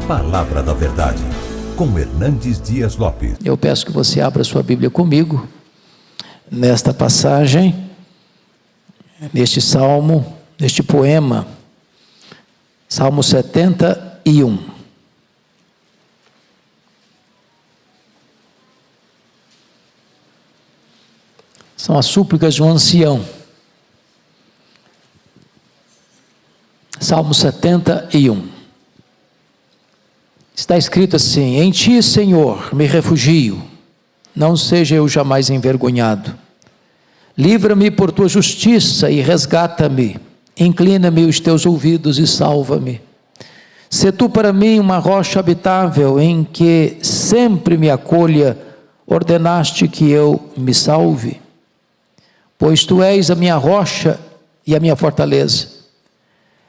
Palavra da Verdade, com Hernandes Dias Lopes. Eu peço que você abra sua Bíblia comigo, nesta passagem, neste salmo, neste poema, Salmo 71. São as súplicas de um ancião. Salmo 71. Está escrito assim: em ti, Senhor, me refugio, não seja eu jamais envergonhado. Livra-me por tua justiça e resgata-me. Inclina-me os teus ouvidos e salva-me. Sê tu para mim uma rocha habitável em que sempre me acolha. Ordenaste que eu me salve. Pois tu és a minha rocha e a minha fortaleza.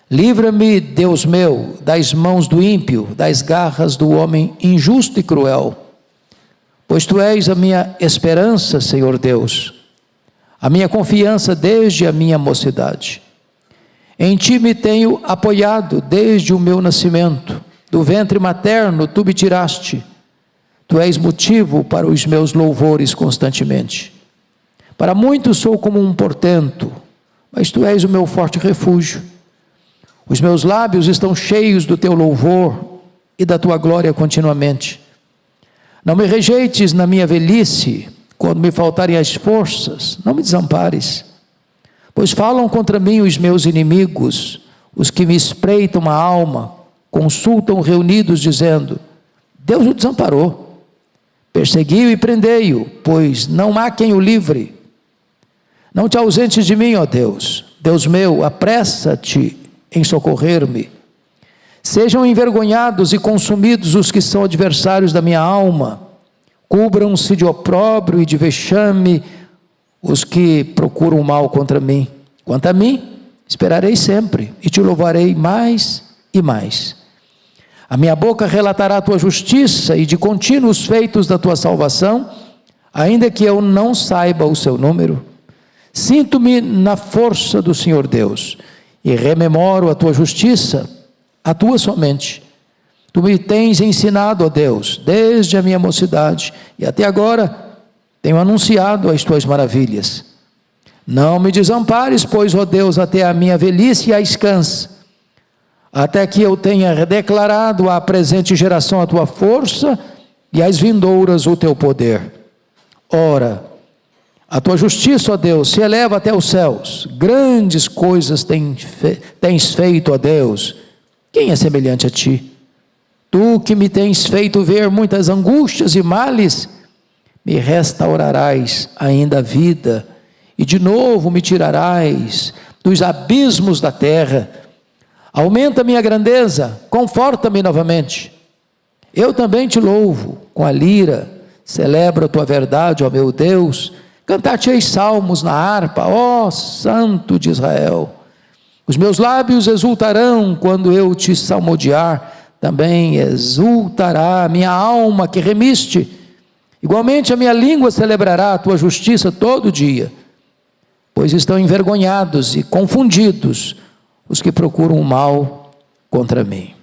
Livra-me, Deus meu, das mãos do ímpio, das garras do homem injusto e cruel. Pois tu és a minha esperança, Senhor Deus, a minha confiança desde a minha mocidade. Em ti me tenho apoiado desde o meu nascimento. Do ventre materno tu me tiraste. Tu és motivo para os meus louvores constantemente. Para muitos sou como um portento, mas tu és o meu forte refúgio. Os meus lábios estão cheios do teu louvor e da tua glória continuamente. Não me rejeites na minha velhice, quando me faltarem as forças, não me desampares. Pois falam contra mim os meus inimigos, os que me espreitam a alma, consultam reunidos dizendo: Deus o desamparou, persegui-o e prendei-o, pois não há quem o livre. Não te ausentes de mim, ó Deus, Deus meu, apressa-te em socorrer-me. Sejam envergonhados e consumidos os que são adversários da minha alma. Cubram-se de opróbrio e de vexame os que procuram o mal contra mim. Quanto a mim, esperarei sempre e te louvarei mais e mais. A minha boca relatará a tua justiça e de contínuo os feitos da tua salvação, ainda que eu não saiba o seu número. Sinto-me na força do Senhor Deus e rememoro a tua justiça, a tua somente. Tu me tens ensinado, ó Deus, desde a minha mocidade, e até agora tenho anunciado as tuas maravilhas. Não me desampares, pois, ó Deus, até a minha velhice as cansa, até que eu tenha declarado à presente geração a tua força e às vindouras o teu poder. Ora, a tua justiça, ó Deus, se eleva até os céus. Grandes coisas tens feito, ó Deus. Quem é semelhante a ti? Tu que me tens feito ver muitas angústias e males, me restaurarás ainda a vida, e de novo me tirarás dos abismos da terra. Aumenta minha grandeza, conforta-me novamente. Eu também te louvo com a lira, celebro a tua verdade, ó meu Deus. Cantar-te-ei salmos na harpa, ó Santo de Israel. Os meus lábios exultarão quando eu te salmodiar, também exultará a minha alma que remiste. Igualmente a minha língua celebrará a tua justiça todo dia, pois estão envergonhados e confundidos os que procuram o mal contra mim.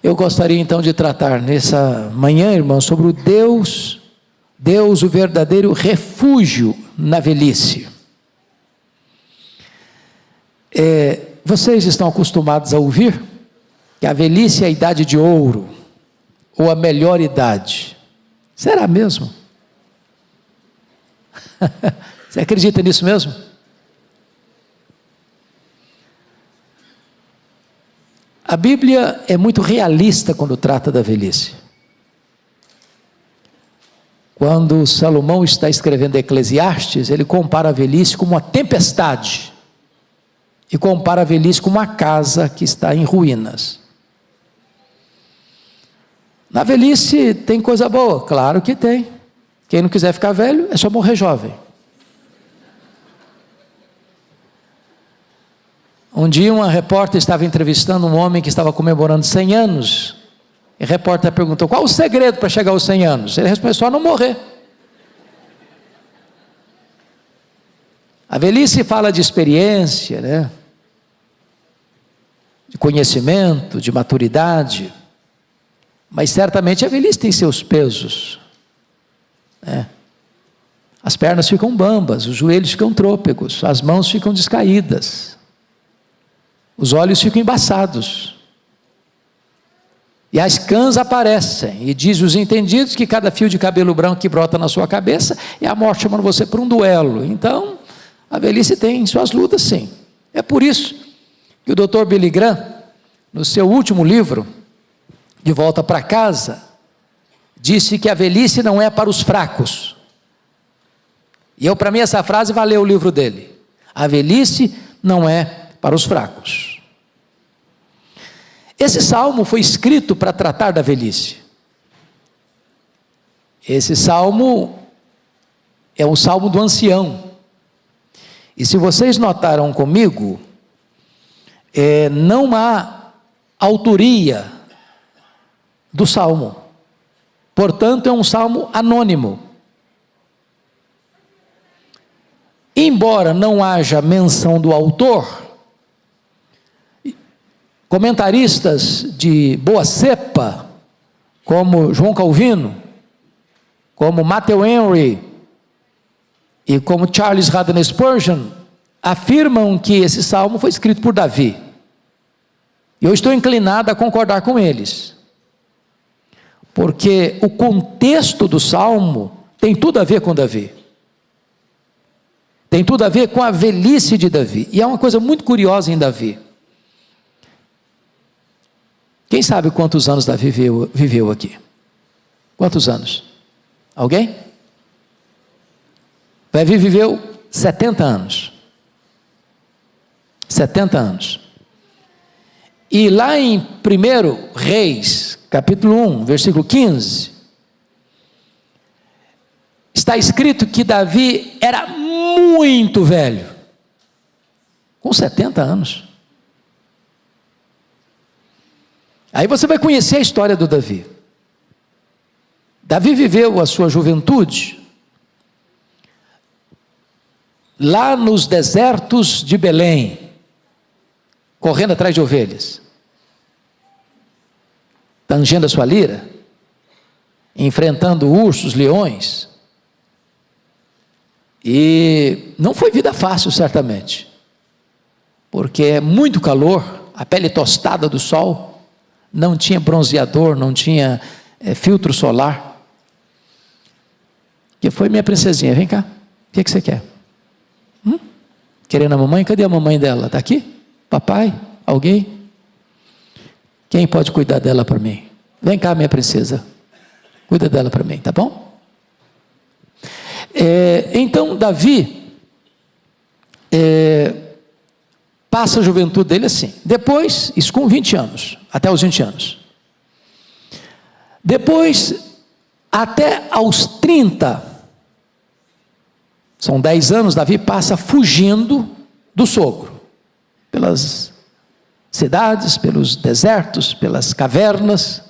Eu gostaria então de tratar nessa manhã, irmãos, sobre o Deus, o verdadeiro refúgio na velhice. Vocês estão acostumados a ouvir que a velhice é a idade de ouro, ou a melhor idade. Será mesmo? Você acredita nisso mesmo? A Bíblia é muito realista quando trata da velhice. Quando Salomão está escrevendo Eclesiastes, ele compara a velhice com uma tempestade, e compara a velhice com uma casa que está em ruínas. Na velhice tem coisa boa? Claro que tem. Quem não quiser ficar velho, é só morrer jovem. Um dia uma repórter estava entrevistando um homem que estava comemorando 100 anos, e a repórter perguntou: qual o segredo para chegar aos 100 anos? Ele respondeu: só não morrer. A velhice fala de experiência, né? De conhecimento, de maturidade. Mas certamente a velhice tem seus pesos. As pernas ficam bambas, os joelhos ficam trôpegos, as mãos ficam descaídas, os olhos ficam embaçados. E as cãs aparecem, e diz os entendidos que cada fio de cabelo branco que brota na sua cabeça é a morte chamando você para um duelo. Então, a velhice tem suas lutas, sim. É por isso que o Dr. Billy Graham, no seu último livro, De Volta para Casa, disse que a velhice não é para os fracos. E para mim essa frase valeu o livro dele. A velhice não é para os fracos. Esse salmo foi escrito para tratar da velhice. Esse salmo é o salmo do ancião. E se vocês notaram comigo, não há autoria do salmo. Portanto, é um salmo anônimo. Embora não haja menção do autor, comentaristas de boa cepa, como João Calvino, como Matthew Henry e como Charles Haddon Spurgeon, afirmam que esse salmo foi escrito por Davi. E eu estou inclinado a concordar com eles, porque o contexto do salmo tem tudo a ver com Davi. Tem tudo a ver com a velhice de Davi. E é uma coisa muito curiosa em Davi. Quem sabe quantos anos Davi viveu aqui? Quantos anos? Alguém? Davi viveu 70 anos. 70 anos. E lá em 1 Reis, capítulo 1, versículo 15, está escrito que Davi era muito velho, com 70 anos. Aí você vai conhecer a história do Davi. Davi viveu a sua juventude lá nos desertos de Belém, correndo atrás de ovelhas, tangendo a sua lira, enfrentando ursos, leões. E não foi vida fácil, certamente, porque é muito calor, a pele tostada do sol, não tinha bronzeador, não tinha filtro solar. Que foi, minha princesinha? Vem cá, o que você quer? Querendo a mamãe? Cadê a mamãe dela? Está aqui? Papai? Alguém? Quem pode cuidar dela para mim? Vem cá, minha princesa, cuida dela para mim, tá bom? Então Davi passa a juventude dele assim. Depois, isso com 20 anos, até os 20 anos. Depois, até aos 30, são 10 anos, Davi passa fugindo do sogro, pelas cidades, pelos desertos, pelas cavernas,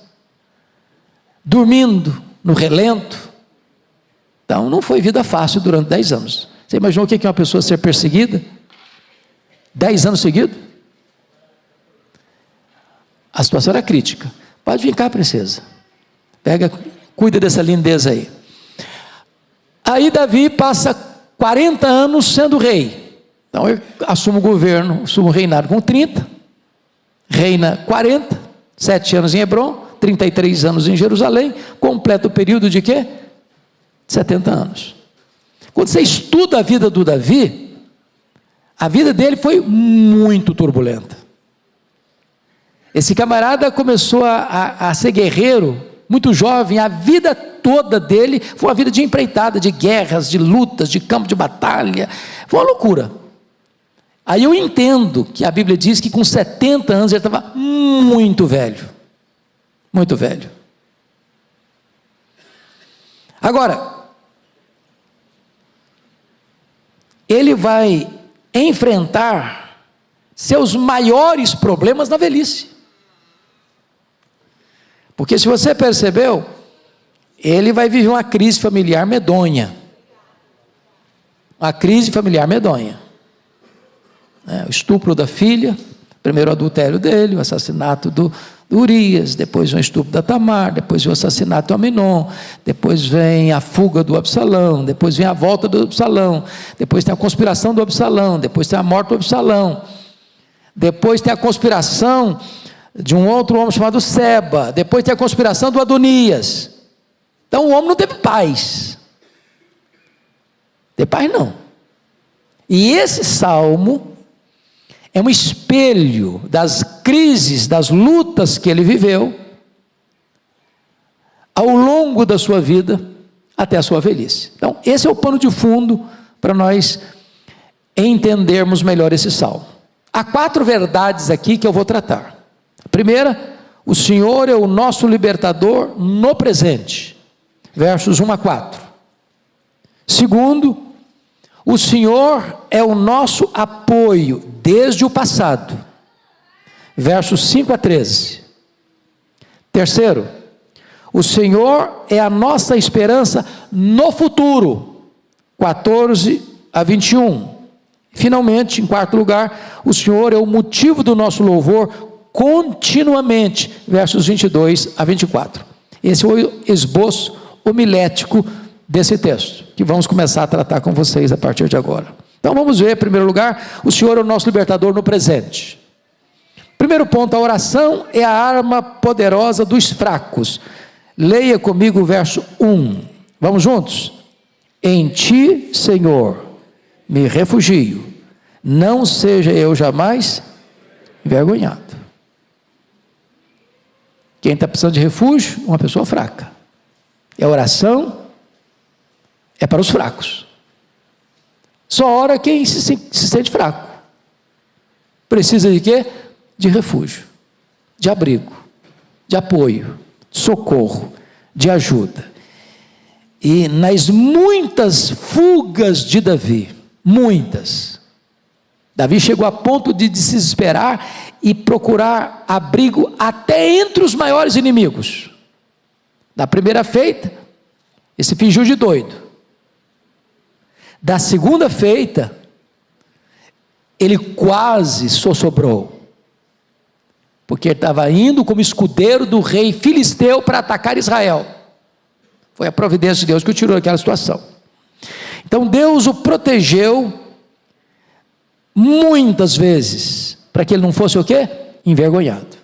dormindo no relento. Então, não foi vida fácil durante 10 anos. Você imaginou o que é uma pessoa ser perseguida? 10 anos seguidos? A situação era crítica. Pode vir cá, princesa. Cuida dessa lindeza aí. Aí Davi passa 40 anos sendo rei. Então ele assume o governo, assume o reinado com 30. Reina 40, 7 anos em Hebrom, 33 anos em Jerusalém. Completa o período de quê? 70 anos. Quando você estuda a vida do Davi, a vida dele foi muito turbulenta. Esse camarada começou a ser guerreiro, muito jovem. A vida toda dele foi uma vida de empreitada, de guerras, de lutas, de campo de batalha. Foi uma loucura. Aí eu entendo que a Bíblia diz que com 70 anos ele estava muito velho. Muito velho. Agora, ele vai enfrentar seus maiores problemas na velhice. Porque se você percebeu, ele vai viver uma crise familiar medonha. Uma crise familiar medonha. O estupro da filha, primeiro adultério dele, o assassinato Urias, depois vem o estupro da Tamar, depois vem o assassinato do Aminon, depois vem a fuga do Absalão, depois vem a volta do Absalão, depois tem a conspiração do Absalão, depois tem a morte do Absalão, depois tem a conspiração de um outro homem chamado Seba, depois tem a conspiração do Adonias. Então o homem não teve paz. Teve paz não. E esse salmo é um espelho das crises, das lutas que ele viveu ao longo da sua vida até a sua velhice. Então, esse é o pano de fundo para nós entendermos melhor esse salmo. Há 4 verdades aqui que eu vou tratar. A primeira, o Senhor é o nosso libertador no presente, versos 1 a 4. Segundo, o Senhor é o nosso apoio desde o passado, versos 5 a 13. Terceiro, o Senhor é a nossa esperança no futuro, 14 a 21. Finalmente, em quarto lugar, o Senhor é o motivo do nosso louvor continuamente, versos 22 a 24. Esse é o esboço homilético desse texto, que vamos começar a tratar com vocês a partir de agora. Então vamos ver, em primeiro lugar, o Senhor é o nosso libertador no presente. Primeiro ponto, a oração é a arma poderosa dos fracos. Leia comigo o verso 1. Vamos juntos? Em ti, Senhor, me refugio, não seja eu jamais envergonhado. Quem está precisando de refúgio? Uma pessoa fraca. E a oração é para os fracos. Só ora quem se sente fraco. Precisa de quê? De refúgio, de abrigo, de apoio, de socorro, de ajuda. E nas muitas fugas de Davi, muitas, Davi chegou a ponto de se desesperar e procurar abrigo até entre os maiores inimigos. Na primeira feita, ele se fingiu de doido. Da segunda feita, ele quase sossobrou, porque ele estava indo como escudeiro do rei filisteu para atacar Israel. Foi a providência de Deus que o tirou daquela situação. Então Deus o protegeu muitas vezes, para que ele não fosse o quê? Envergonhado.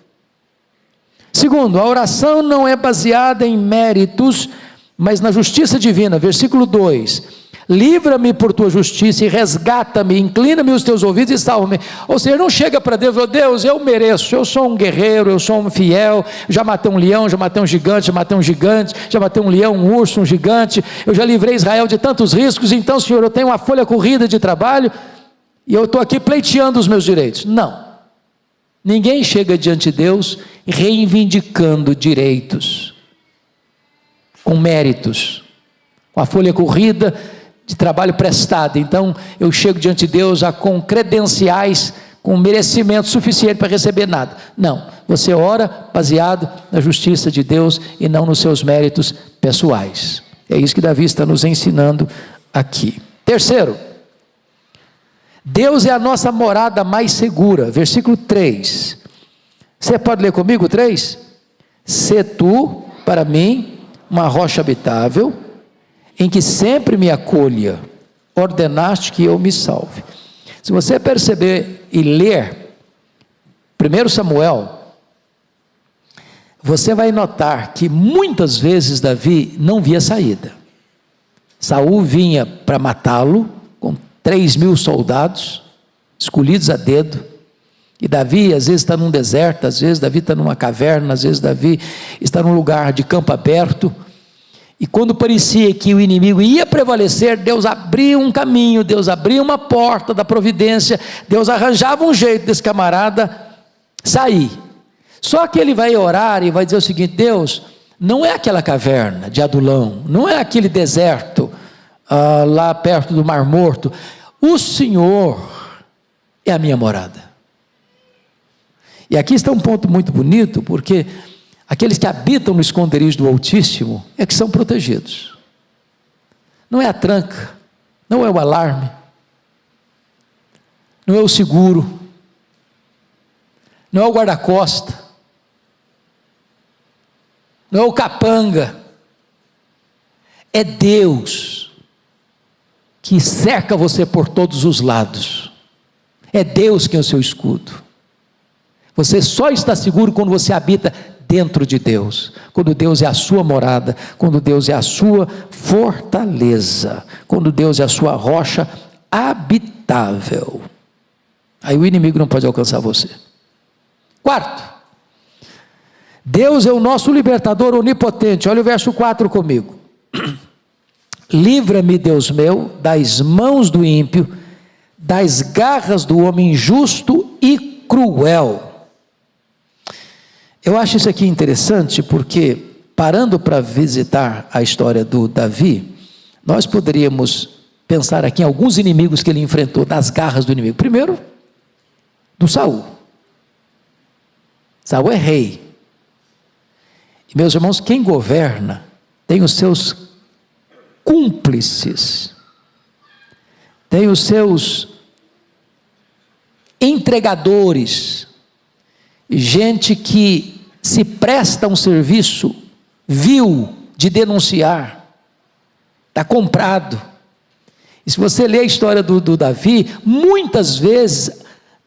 Segundo, a oração não é baseada em méritos, mas na justiça divina. Versículo 2: livra-me por tua justiça e resgata-me, inclina-me os teus ouvidos e salva-me. Ou seja, não chega para Deus e fala: Deus, eu mereço, eu sou um guerreiro, eu sou um fiel, já matei um leão, já matei um gigante, já matei um leão, um urso, um gigante, eu já livrei Israel de tantos riscos, então Senhor, eu tenho uma folha corrida de trabalho, e eu estou aqui pleiteando os meus direitos. Não, ninguém chega diante de Deus reivindicando direitos, com méritos, com a folha corrida de trabalho prestado. Então eu chego diante de Deus já com credenciais, com merecimento suficiente para receber nada. Não, você ora baseado na justiça de Deus e não nos seus méritos pessoais. É isso que Davi está nos ensinando aqui. Terceiro, Deus é a nossa morada mais segura. Versículo 3. Você pode ler comigo 3? Sê tu para mim uma rocha habitável, em que sempre me acolha, ordenaste que eu me salve. Se você perceber e ler 1 Samuel, você vai notar que muitas vezes Davi não via saída. Saul vinha para matá-lo, com 3.000 soldados, escolhidos a dedo, e Davi às vezes está num deserto, às vezes Davi está numa caverna, às vezes Davi está num lugar de campo aberto, e quando parecia que o inimigo ia prevalecer, Deus abria um caminho, Deus abria uma porta da providência, Deus arranjava um jeito desse camarada sair. Só que ele vai orar e vai dizer o seguinte: Deus, não é aquela caverna de Adulão, não é aquele deserto lá perto do Mar Morto, o Senhor é a minha morada. E aqui está um ponto muito bonito, porque aqueles que habitam no esconderijo do Altíssimo é que são protegidos. Não é a tranca, não é o alarme, não é o seguro, não é o guarda-costa, não é o capanga, é Deus que cerca você por todos os lados. É Deus quem é o seu escudo. Você só está seguro quando você habita dentro de Deus, quando Deus é a sua morada, quando Deus é a sua fortaleza, quando Deus é a sua rocha habitável. Aí o inimigo não pode alcançar você. Quarto, Deus é o nosso libertador onipotente. Olha o verso 4 comigo. Livra-me, Deus meu, das mãos do ímpio, das garras do homem injusto e cruel. Eu acho isso aqui interessante porque, parando para visitar a história do Davi, nós poderíamos pensar aqui em alguns inimigos que ele enfrentou, das garras do inimigo. Primeiro, do Saul. Saul é rei. E, meus irmãos, quem governa tem os seus cúmplices, tem os seus entregadores, gente que se presta um serviço vil de denunciar, está comprado. E se você ler a história do Davi, muitas vezes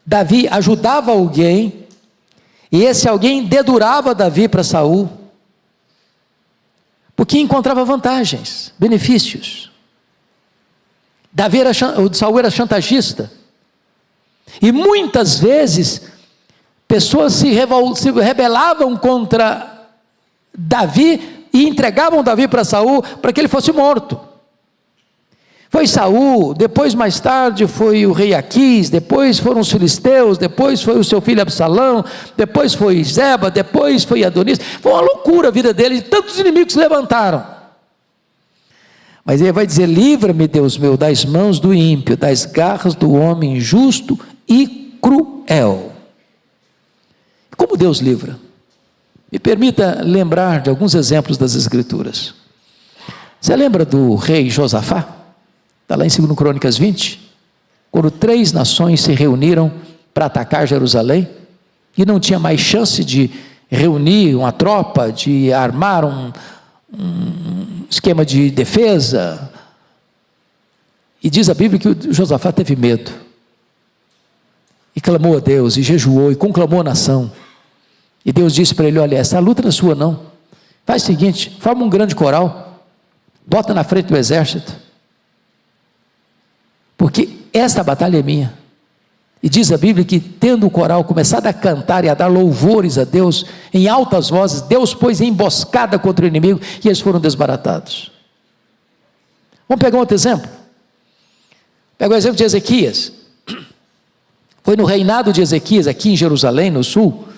Davi ajudava alguém, e esse alguém dedurava Davi para Saul, porque encontrava vantagens, benefícios. Saul era chantagista, e muitas vezes pessoas se rebelavam contra Davi e entregavam Davi para Saul para que ele fosse morto. Foi Saul, depois mais tarde foi o rei Aquis, depois foram os filisteus, depois foi o seu filho Absalão, depois foi Zeba, depois foi Adonias. Foi uma loucura a vida dele, tantos inimigos se levantaram. Mas ele vai dizer: livra-me, Deus meu, das mãos do ímpio, das garras do homem injusto e cruel. Como Deus livra? Me permita lembrar de alguns exemplos das Escrituras. Você lembra do rei Josafá? Está lá em 2 Crônicas 20, quando 3 nações se reuniram para atacar Jerusalém, e não tinha mais chance de reunir uma tropa, de armar um esquema de defesa, e diz a Bíblia que Josafá teve medo, e clamou a Deus, e jejuou, e conclamou a nação, e Deus disse para ele: olha, essa luta não é sua não, faz o seguinte, forma um grande coral, bota na frente do exército, porque esta batalha é minha. E diz a Bíblia que, tendo o coral começado a cantar e a dar louvores a Deus, em altas vozes, Deus pôs emboscada contra o inimigo, e eles foram desbaratados. Vamos pegar um outro exemplo? Pega o exemplo de Ezequias. Foi no reinado de Ezequias, aqui em Jerusalém, no sul,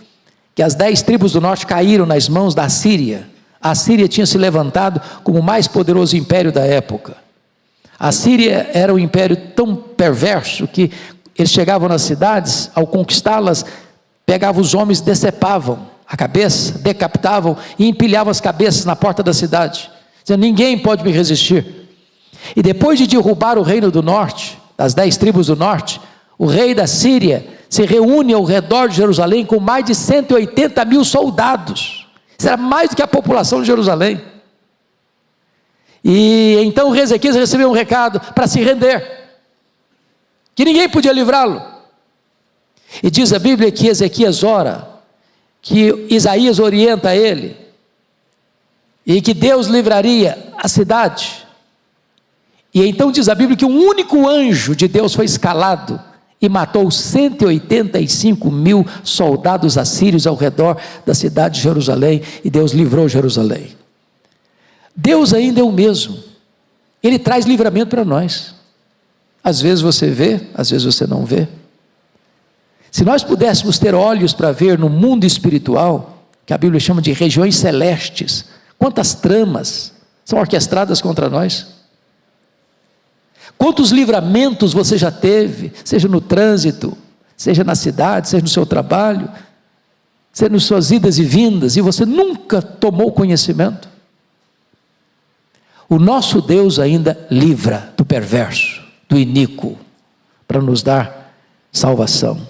que as 10 tribos do norte caíram nas mãos da Síria. A Síria tinha se levantado como o mais poderoso império da época. A Síria era um império tão perverso que eles chegavam nas cidades, ao conquistá-las, pegavam os homens, decepavam a cabeça, decapitavam e empilhavam as cabeças na porta da cidade, dizendo: ninguém pode me resistir. E depois de derrubar o reino do norte, das 10 tribos do norte, o rei da Síria se reúne ao redor de Jerusalém com mais de 180 mil soldados. Isso era mais do que a população de Jerusalém. E então o rei Ezequias recebeu um recado para se render, que ninguém podia livrá-lo. E diz a Bíblia que Ezequias ora, que Isaías orienta ele, e que Deus livraria a cidade. E então diz a Bíblia que um único anjo de Deus foi escalado e matou 185 mil soldados assírios ao redor da cidade de Jerusalém, e Deus livrou Jerusalém. Deus ainda é o mesmo, Ele traz livramento para nós. Às vezes você vê, às vezes você não vê. Se nós pudéssemos ter olhos para ver no mundo espiritual, que a Bíblia chama de regiões celestes, quantas tramas são orquestradas contra nós. Quantos livramentos você já teve, seja no trânsito, seja na cidade, seja no seu trabalho, seja nas suas idas e vindas, e você nunca tomou conhecimento. O nosso Deus ainda livra do perverso, do iníquo, para nos dar salvação.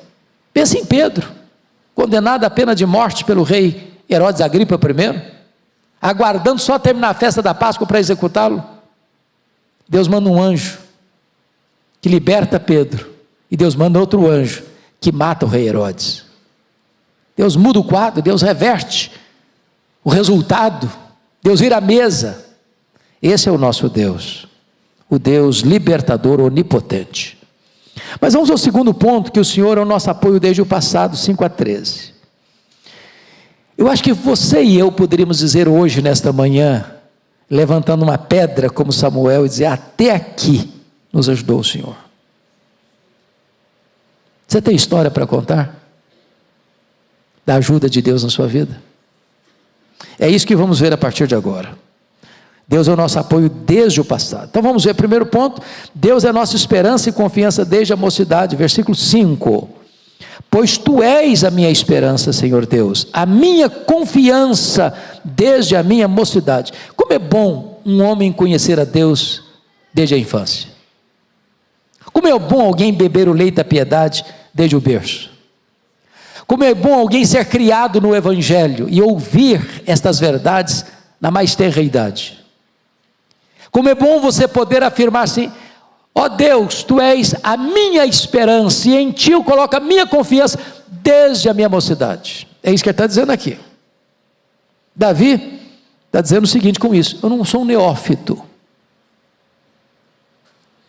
Pensa em Pedro, condenado à pena de morte pelo rei Herodes Agripa I. aguardando só terminar a festa da Páscoa para executá-lo. Deus manda um anjo que liberta Pedro, e Deus manda outro anjo que mata o rei Herodes. Deus muda o quadro, Deus reverte o resultado, Deus vira a mesa. Esse é o nosso Deus, o Deus libertador onipotente. Mas vamos ao segundo ponto, que o Senhor é o nosso apoio desde o passado, 5:13. Eu acho que você e eu poderíamos dizer hoje, nesta manhã, levantando uma pedra como Samuel, e dizer: até aqui nos ajudou o Senhor. Você tem história para contar da ajuda de Deus na sua vida? É isso que vamos ver a partir de agora. Deus é o nosso apoio desde o passado. Então vamos ver, primeiro ponto: Deus é nossa esperança e confiança desde a mocidade, versículo 5. Pois tu és a minha esperança, Senhor Deus, a minha confiança desde a minha mocidade. Como é bom um homem conhecer a Deus desde a infância. Como é bom alguém beber o leite da piedade desde o berço. Como é bom alguém ser criado no Evangelho e ouvir estas verdades na mais tenra idade. Como é bom você poder afirmar assim: ó Deus, tu és a minha esperança, e em ti eu coloco a minha confiança desde a minha mocidade. É isso que ele está dizendo aqui. Davi está dizendo o seguinte com isso: eu não sou um neófito.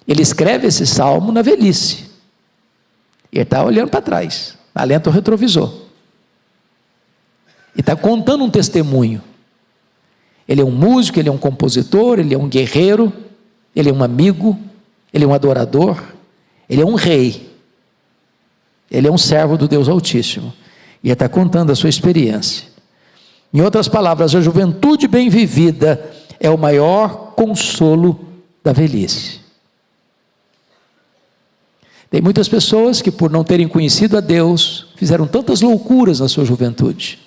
Ele escreve esse salmo na velhice. Ele está olhando para trás, alenta o retrovisor. Ele está contando um testemunho. Ele é um músico, ele é um compositor, ele é um guerreiro, ele é um amigo, ele é um adorador, ele é um rei, ele é um servo do Deus Altíssimo, e ele está contando a sua experiência. Em outras palavras, a juventude bem vivida é o maior consolo da velhice. Tem muitas pessoas que, por não terem conhecido a Deus, fizeram tantas loucuras na sua juventude,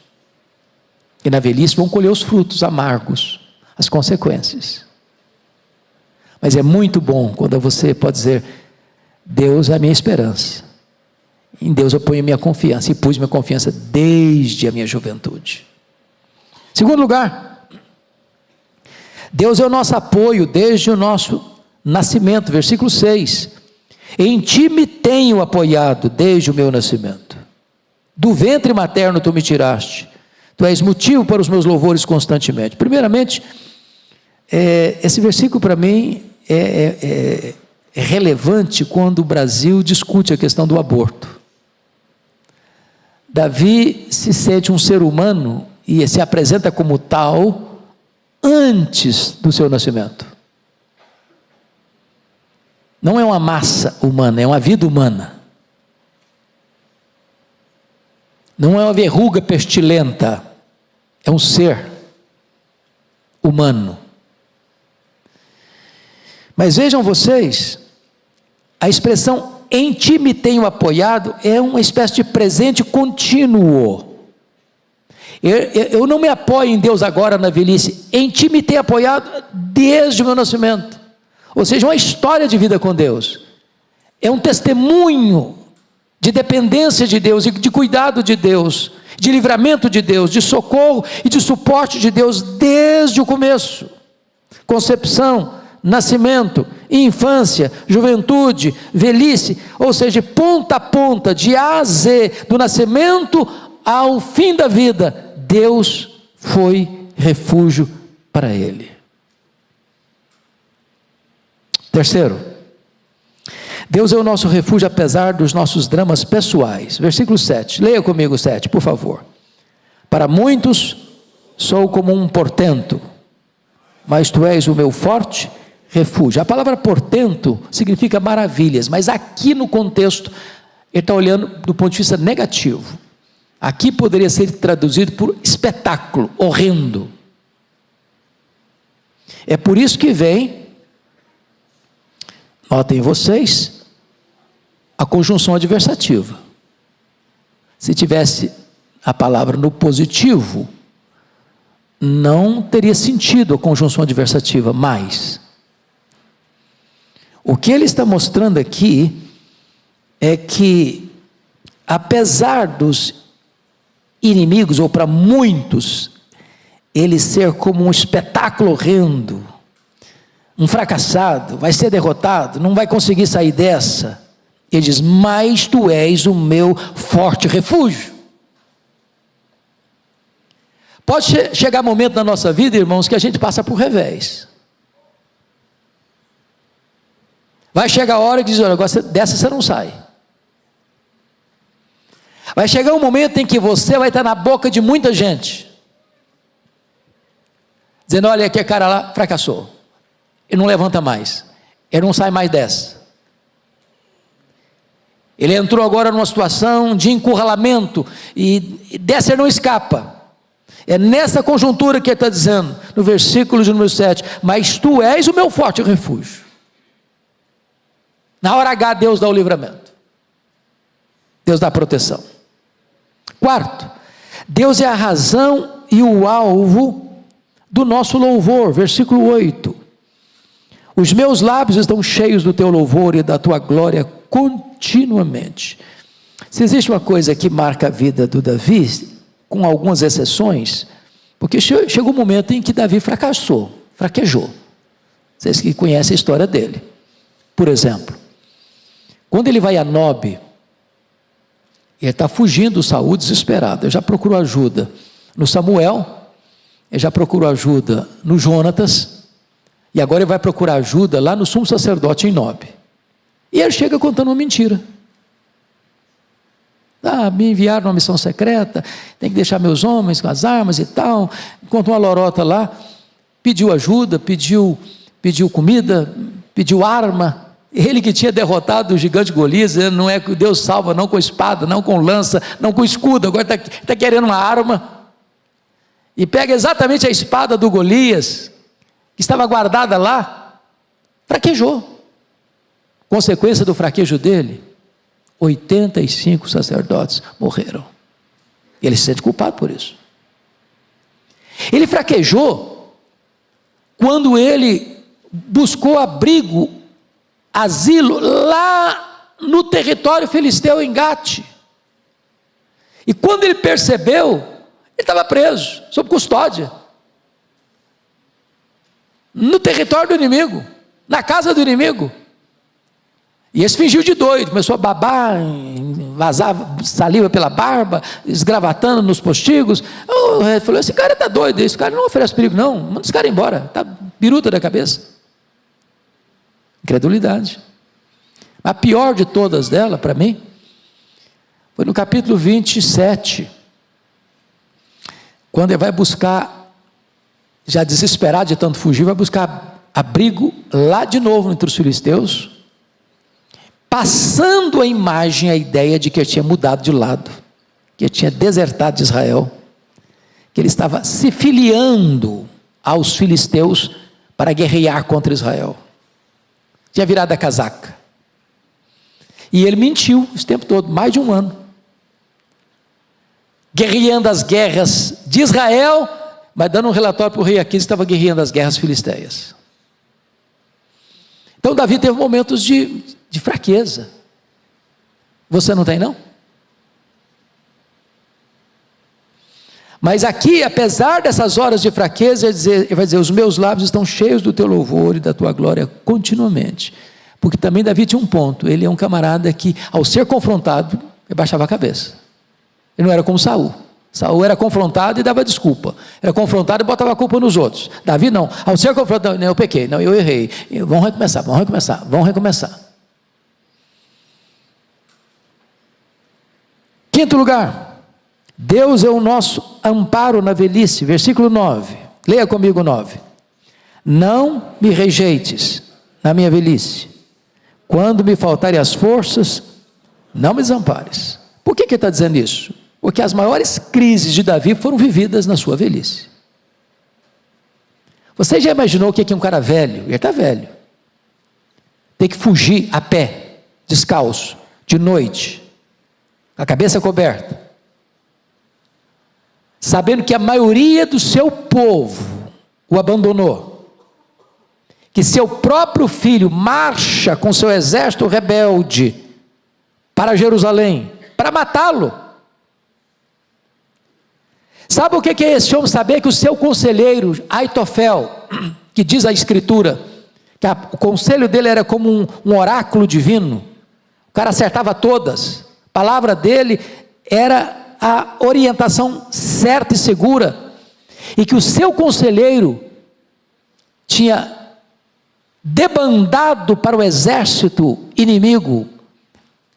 e na velhice vão colher os frutos amargos, as consequências. Mas é muito bom quando você pode dizer: Deus é a minha esperança, em Deus eu ponho minha confiança, e pus minha confiança desde a minha juventude. Segundo lugar, Deus é o nosso apoio desde o nosso nascimento, versículo 6. Em ti me tenho apoiado desde o meu nascimento, do ventre materno tu me tiraste, tu és motivo para os meus louvores constantemente. Primeiramente, esse versículo para mim é relevante quando o Brasil discute a questão do aborto. Davi se sente um ser humano e se apresenta como tal antes do seu nascimento. Não é uma massa humana, é uma vida humana. Não é uma verruga pestilenta, é um ser humano. Mas vejam vocês, a expressão em ti me tenho apoiado é uma espécie de presente contínuo. Eu não me apoio em Deus agora na velhice, em ti me tenho apoiado desde o meu nascimento. Ou seja, uma história de vida com Deus, é um testemunho de dependência de Deus, e de cuidado de Deus, de livramento de Deus, de socorro e de suporte de Deus desde o começo. Concepção, nascimento, infância, juventude, velhice, ou seja, ponta a ponta, de A a Z, do nascimento ao fim da vida, Deus foi refúgio para ele. Terceiro, Deus é o nosso refúgio apesar dos nossos dramas pessoais. Versículo 7, leia comigo 7, por favor. Para muitos sou como um portento, mas tu és o meu forte refúgio. A palavra portento significa maravilhas, mas aqui no contexto, ele está olhando do ponto de vista negativo. Aqui poderia ser traduzido por espetáculo, horrendo. É por isso que vem, notem vocês, a conjunção adversativa. Se tivesse a palavra no positivo, não teria sentido a conjunção adversativa, mas o que ele está mostrando aqui é que, apesar dos inimigos, ou para muitos, ele ser como um espetáculo horrendo, um fracassado, vai ser derrotado, não vai conseguir sair dessa. Ele diz: mas tu és o meu forte refúgio. Pode chegar momento na nossa vida, irmãos, que a gente passa por revés. Vai chegar a hora que diz: olha, agora dessa você não sai. Vai chegar um momento em que você vai estar na boca de muita gente, dizendo: olha, aquele cara lá fracassou, ele não levanta mais, ele não sai mais dessa, ele entrou agora numa situação de encurralamento, e dessa ele não escapa. É nessa conjuntura que ele está dizendo, no versículo de número 7, mas tu és o meu forte refúgio. Na hora H, Deus dá o livramento, Deus dá a proteção. Quarto, Deus é a razão e o alvo do nosso louvor, versículo 8, os meus lábios estão cheios do teu louvor e da tua glória continuamente. Se existe uma coisa que marca a vida do Davi, com algumas exceções, porque chegou um momento em que Davi fraquejou, vocês que conhecem a história dele. Por exemplo, quando ele vai a Nobe, ele está fugindo do Saul desesperado, ele já procurou ajuda no Samuel, ele já procurou ajuda no Jonatas, e agora ele vai procurar ajuda lá no sumo sacerdote em Nobe, e ele chega contando uma mentira. Me enviaram uma missão secreta, tem que deixar meus homens com as armas e tal, contou uma lorota lá, pediu ajuda, pediu comida, pediu arma. Ele que tinha derrotado o gigante Golias, não é que Deus salva não com espada, não com lança, não com escudo, agora está querendo uma arma, e pega exatamente a espada do Golias, que estava guardada lá, fraquejou. Consequência do fraquejo dele, 85 sacerdotes morreram, ele se sente culpado por isso. Ele fraquejou quando ele buscou abrigo, asilo lá no território filisteu em Gate, e quando ele percebeu, ele estava preso, sob custódia, no território do inimigo, na casa do inimigo, e esse fingiu de doido, começou a babar, vazar saliva pela barba, esgravatando nos postigos. O rei falou: esse cara está doido, esse cara não oferece perigo não, manda esse cara embora, está biruta da cabeça. Incredulidade. A pior de todas dela, para mim, foi no capítulo 27, quando ele vai buscar, já desesperado de tanto fugir, vai buscar abrigo lá de novo entre os filisteus, passando a imagem, a ideia de que ele tinha mudado de lado, que ele tinha desertado de Israel, que ele estava se filiando aos filisteus para guerrear contra Israel, tinha virado a casaca, e ele mentiu esse tempo todo, mais de um ano, guerreando as guerras de Israel, mas dando um relatório para o rei Aquis, estava guerreando as guerras filisteias. Então Davi teve momentos de fraqueza. Você não tem, não? Mas aqui, apesar dessas horas de fraqueza, ele vai dizer: os meus lábios estão cheios do teu louvor e da tua glória continuamente. Porque também Davi tinha um ponto, ele é um camarada que, ao ser confrontado, ele baixava a cabeça. Ele não era como Saul. Saul era confrontado e dava desculpa, era confrontado e botava a culpa nos outros. Davi não, ao ser confrontado: não, eu pequei, não, eu errei, vamos recomeçar. Quinto lugar, Deus é o nosso amparo na velhice, versículo 9, leia comigo 9, não me rejeites na minha velhice, quando me faltarem as forças, não me desampares. Por que ele está dizendo isso? Porque as maiores crises de Davi foram vividas na sua velhice. Você já imaginou o que é um cara velho? Ele está velho, tem que fugir a pé, descalço, de noite, a cabeça coberta, sabendo que a maioria do seu povo o abandonou, que seu próprio filho marcha com seu exército rebelde para Jerusalém, para matá-lo. Sabe o que é esse homem saber que o seu conselheiro, Aitofel, que diz a Escritura, que o conselho dele era como um oráculo divino, o cara acertava todas, a palavra dele era a orientação certa e segura, e que o seu conselheiro tinha debandado para o exército inimigo,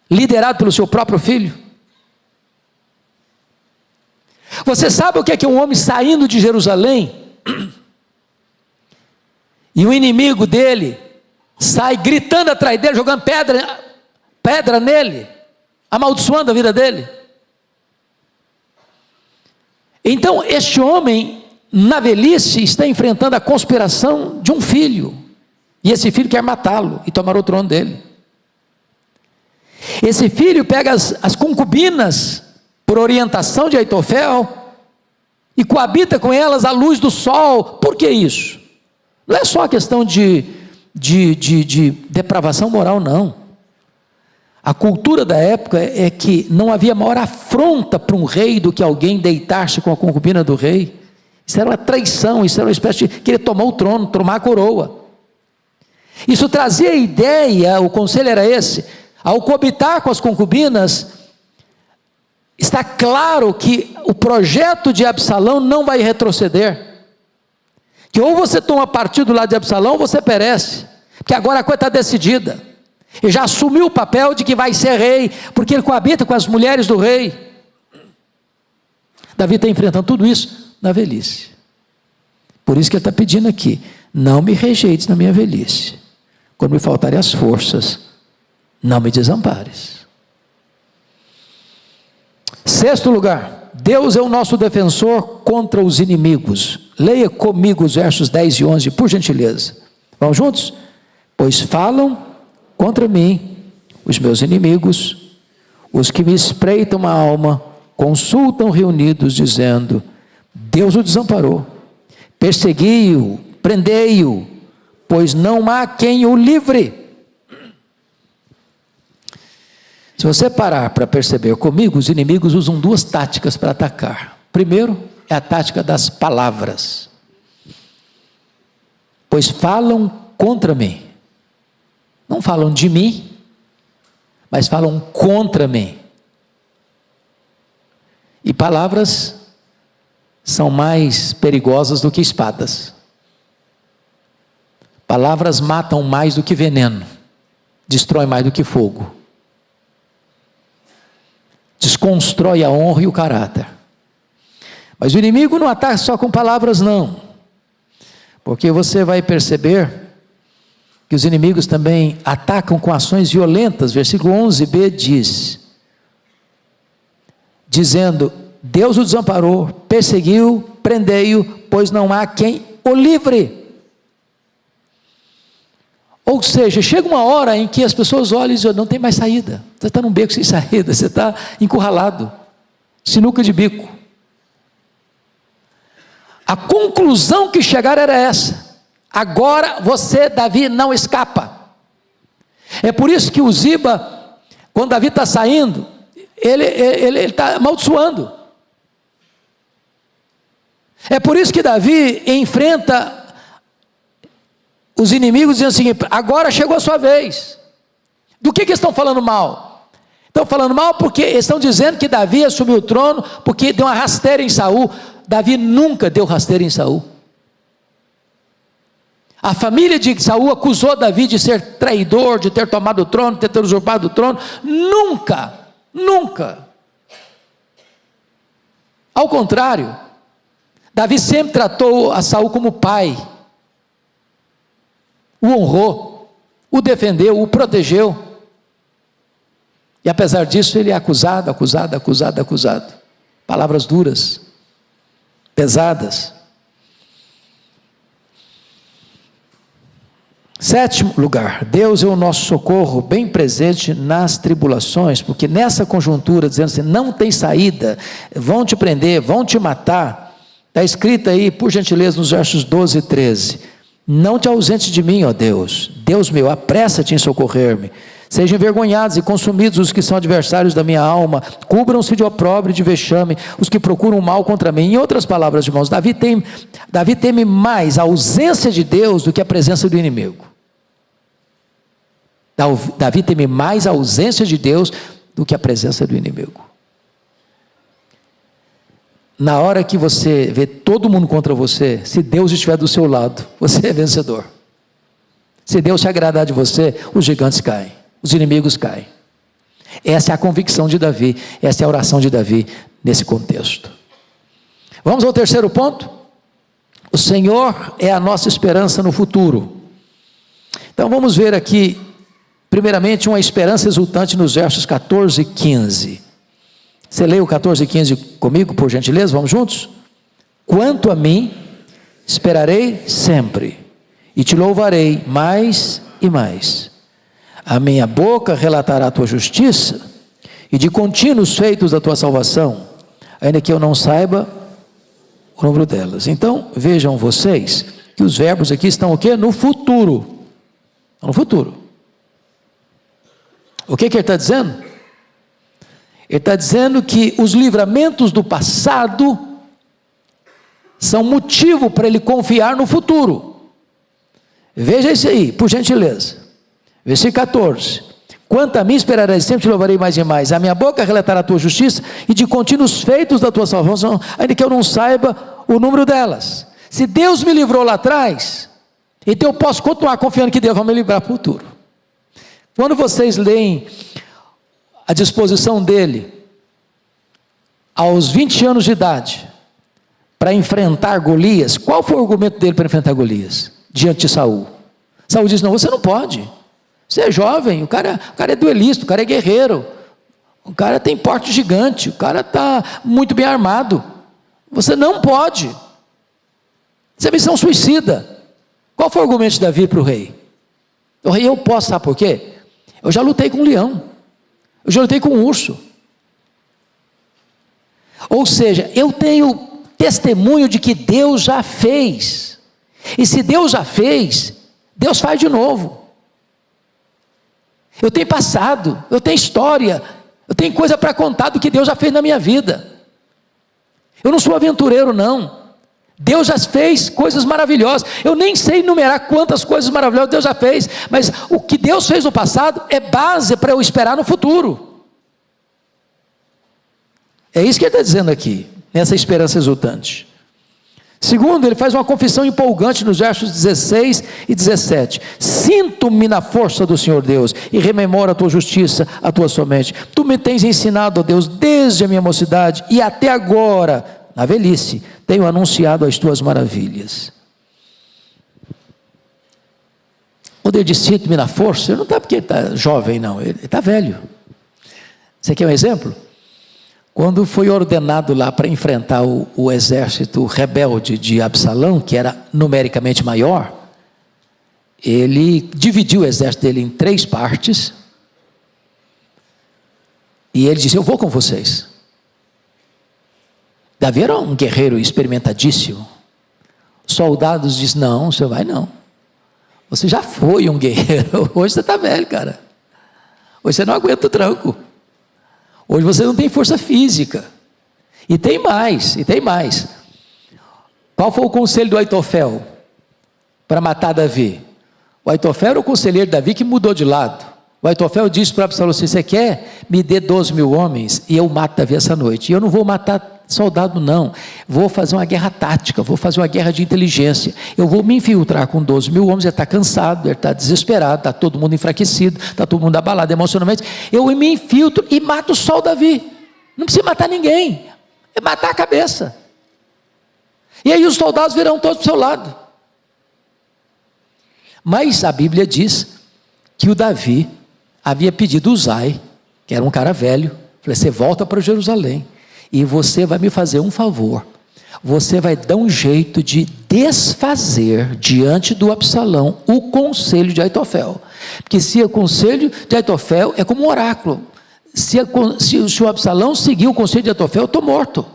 liderado pelo seu próprio filho. Você sabe o que é um homem saindo de Jerusalém, e o inimigo dele sai gritando atrás dele, jogando pedra nele, amaldiçoando a vida dele? Então este homem, na velhice, está enfrentando a conspiração de um filho, e esse filho quer matá-lo e tomar o trono dele. Esse filho pega as concubinas, por orientação de Aitofel, e coabita com elas à luz do sol. Por que isso? Não é só a questão de depravação moral, não. A cultura da época é que não havia maior afronta para um rei do que alguém deitar-se com a concubina do rei. Isso era uma traição, isso era uma espécie de querer tomar o trono, tomar a coroa. Isso trazia a ideia, o conselho era esse: ao coabitar com as concubinas, está claro que o projeto de Absalão não vai retroceder, que ou você toma partido do lado de Absalão ou você perece, porque agora a coisa está decidida. Ele já assumiu o papel de que vai ser rei, porque ele coabita com as mulheres do rei. Davi está enfrentando tudo isso na velhice. Por isso que ele está pedindo aqui: não me rejeites na minha velhice, quando me faltarem as forças, não me desampares. Sexto lugar, Deus é o nosso defensor contra os inimigos. Leia comigo os versos 10 e 11, por gentileza. Vamos juntos? Pois falam contra mim os meus inimigos, os que me espreitam a alma, consultam reunidos, dizendo: Deus o desamparou, persegui-o, prendei-o, pois não há quem o livre. Se você parar para perceber comigo, os inimigos usam duas táticas para atacar. Primeiro é a tática das palavras. Pois falam contra mim. Não falam de mim, mas falam contra mim. E palavras são mais perigosas do que espadas. Palavras matam mais do que veneno, destroem mais do que fogo, desconstrói a honra e o caráter. Mas o inimigo não ataca só com palavras, não, porque você vai perceber que os inimigos também atacam com ações violentas. Versículo 11b diz, dizendo: Deus o desamparou, perseguiu, prendei-o, pois não há quem o livre. Ou seja, chega uma hora em que as pessoas olham e dizem: não tem mais saída, você está num beco sem saída, você está encurralado, sinuca de bico. A conclusão que chegaram era essa: agora você, Davi, não escapa. É por isso que o Ziba, quando Davi está saindo, ele está amaldiçoando. É por isso que Davi enfrenta os inimigos dizendo o seguinte: agora chegou a sua vez. Do que estão falando mal? Estão falando mal porque estão dizendo que Davi assumiu o trono porque deu uma rasteira em Saul. Davi nunca deu rasteira em Saul. A família de Saul acusou Davi de ser traidor, de ter tomado o trono, de ter usurpado o trono. Nunca, nunca. Ao contrário, Davi sempre tratou a Saul como pai, o honrou, o defendeu, o protegeu. E apesar disso, ele é acusado. Palavras duras, pesadas. Sétimo lugar, Deus é o nosso socorro bem presente nas tribulações, porque nessa conjuntura, dizendo assim, não tem saída, vão te prender, vão te matar, está escrito aí, por gentileza, nos versos 12 e 13, não te ausentes de mim, ó Deus, Deus meu, apressa-te em socorrer-me, Sejam envergonhados e consumidos os que são adversários da minha alma, cubram-se de opróbrio e de vexame os que procuram mal contra mim. Em outras palavras, irmãos, Davi teme mais a ausência de Deus do que a presença do inimigo. Davi teme mais a ausência de Deus do que a presença do inimigo. Na hora que você vê todo mundo contra você, se Deus estiver do seu lado, você é vencedor. Se Deus se agradar de você, os gigantes caem, os inimigos caem. Essa é a convicção de Davi, essa é a oração de Davi nesse contexto. Vamos ao terceiro ponto? O Senhor é a nossa esperança no futuro. Então vamos ver aqui, primeiramente, uma esperança exultante nos versos 14 e 15. Você lê o 14 e 15 comigo, por gentileza? Vamos juntos? Quanto a mim, esperarei sempre, e te louvarei mais e mais. A minha boca relatará a tua justiça, e de contínuo os feitos da tua salvação, ainda que eu não saiba o número delas. Então, vejam vocês, que os verbos aqui estão o quê? No futuro. No futuro. O que ele está dizendo? Ele está dizendo que os livramentos do passado são motivo para ele confiar no futuro. Veja isso aí, por gentileza. Versículo 14. Quanto a mim, esperarei sempre, te louvarei mais e mais. A minha boca relatará a tua justiça, e de contínuos feitos da tua salvação, ainda que eu não saiba o número delas. Se Deus me livrou lá atrás, então eu posso continuar confiando que Deus vai me livrar para o futuro. Quando vocês leem a disposição dele, aos 20 anos de idade, para enfrentar Golias, qual foi o argumento dele para enfrentar Golias? Diante de Saul. Saul diz, não, você não pode, você é jovem, o cara é duelista, o cara é guerreiro, o cara tem porte gigante, o cara está muito bem armado, você não pode, isso é missão suicida. Qual foi o argumento de Davi para o rei? O rei, eu posso, sabe por quê? Eu já lutei com um leão, eu já lutei com um urso. Ou seja, eu tenho testemunho de que Deus já fez. E se Deus já fez, Deus faz de novo. Eu tenho passado, eu tenho história, eu tenho coisa para contar do que Deus já fez na minha vida. Eu não sou aventureiro, não. Deus já fez coisas maravilhosas. Eu nem sei enumerar quantas coisas maravilhosas Deus já fez, mas o que Deus fez no passado é base para eu esperar no futuro. É isso que ele está dizendo aqui, nessa esperança exultante. Segundo, ele faz uma confissão empolgante nos versos 16 e 17. Sinto-me na força do Senhor Deus, e rememoro a tua justiça, a tua somente. Tu me tens ensinado, ó Deus, desde a minha mocidade, e até agora, na velhice, tenho anunciado as tuas maravilhas. Quando ele diz sinto-me na força, ele não está porque ele está jovem, não, ele está velho. Você quer um exemplo? Quando foi ordenado lá para enfrentar o exército rebelde de Absalão, que era numericamente maior, ele dividiu o exército dele em 3 partes, e ele disse, eu vou com vocês. Davi era um guerreiro experimentadíssimo. Os soldados dizem, não, você vai não. Você já foi um guerreiro, hoje você está velho, cara. Hoje você não aguenta o tranco. Hoje você não tem força física. E tem mais. Qual foi o conselho do Aitofel para matar Davi? O Aitofel era o conselheiro de Davi que mudou de lado. O Aitofel disse para Absalão, se você quer, me dê 12 mil homens e eu mato Davi essa noite. E eu não vou matar soldado não, vou fazer uma guerra tática, vou fazer uma guerra de inteligência, eu vou me infiltrar com 12 mil homens, ele está cansado, ele está desesperado, está todo mundo enfraquecido, está todo mundo abalado emocionalmente, eu me infiltro e mato só o Davi, não precisa matar ninguém, é matar a cabeça, e aí os soldados virão todos para o seu lado. Mas a Bíblia diz que o Davi havia pedido Uzai, que era um cara velho, falei, você volta para Jerusalém, e você vai me fazer um favor, você vai dar um jeito de desfazer diante do Absalão o conselho de Aitofel, porque se o conselho de Aitofel é como um oráculo, se o Absalão seguir o conselho de Aitofel, eu estou morto.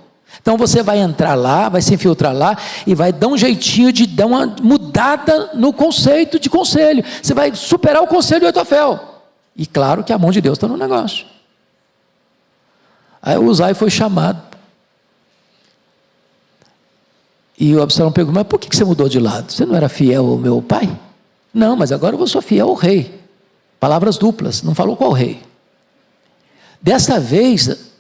Então você vai entrar lá, vai se infiltrar lá, e vai dar um jeitinho de dar uma mudada no conceito de conselho, você vai superar o conselho de Aitofel. E claro que a mão de Deus está no negócio. Aí o Uzai foi chamado. E o Absalão perguntou: mas por que você mudou de lado? Você não era fiel ao meu pai? Não, mas agora eu sou fiel ao rei. Palavras duplas, não falou qual rei. Dessa vez,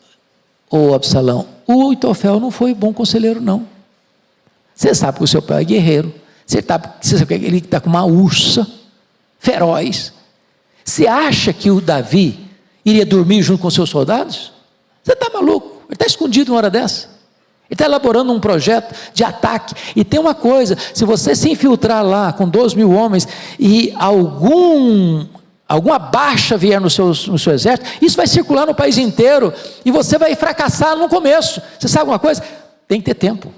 o Absalão, o Aitofel não foi bom conselheiro, não. Você sabe que o seu pai é guerreiro. Você sabe que ele está com uma ursa feroz. Você acha que o Davi iria dormir junto com seus soldados? Você está maluco? Ele está escondido uma hora dessa. Ele está elaborando um projeto de ataque. E tem uma coisa: se você se infiltrar lá com 12 mil homens e alguma baixa vier no seu exército, isso vai circular no país inteiro e você vai fracassar no começo. Você sabe uma coisa? Tem que ter tempo.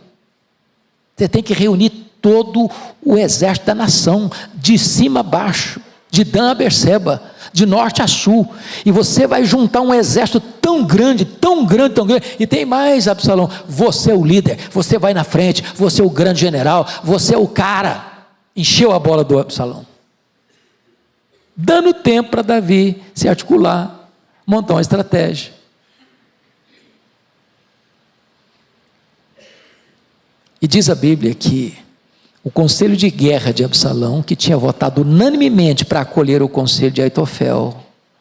Você tem que reunir todo o exército da nação, de cima a baixo, de Dan a Berseba, de norte a sul, e você vai juntar um exército tão grande, tão grande, tão grande. E tem mais, Absalão: você é o líder, você vai na frente, você é o grande general, você é o cara. Encheu a bola do Absalão, dando tempo para Davi se articular, montar uma estratégia. E diz a Bíblia que o conselho de guerra de Absalão, que tinha votado unanimemente para acolher o conselho de Aitofel,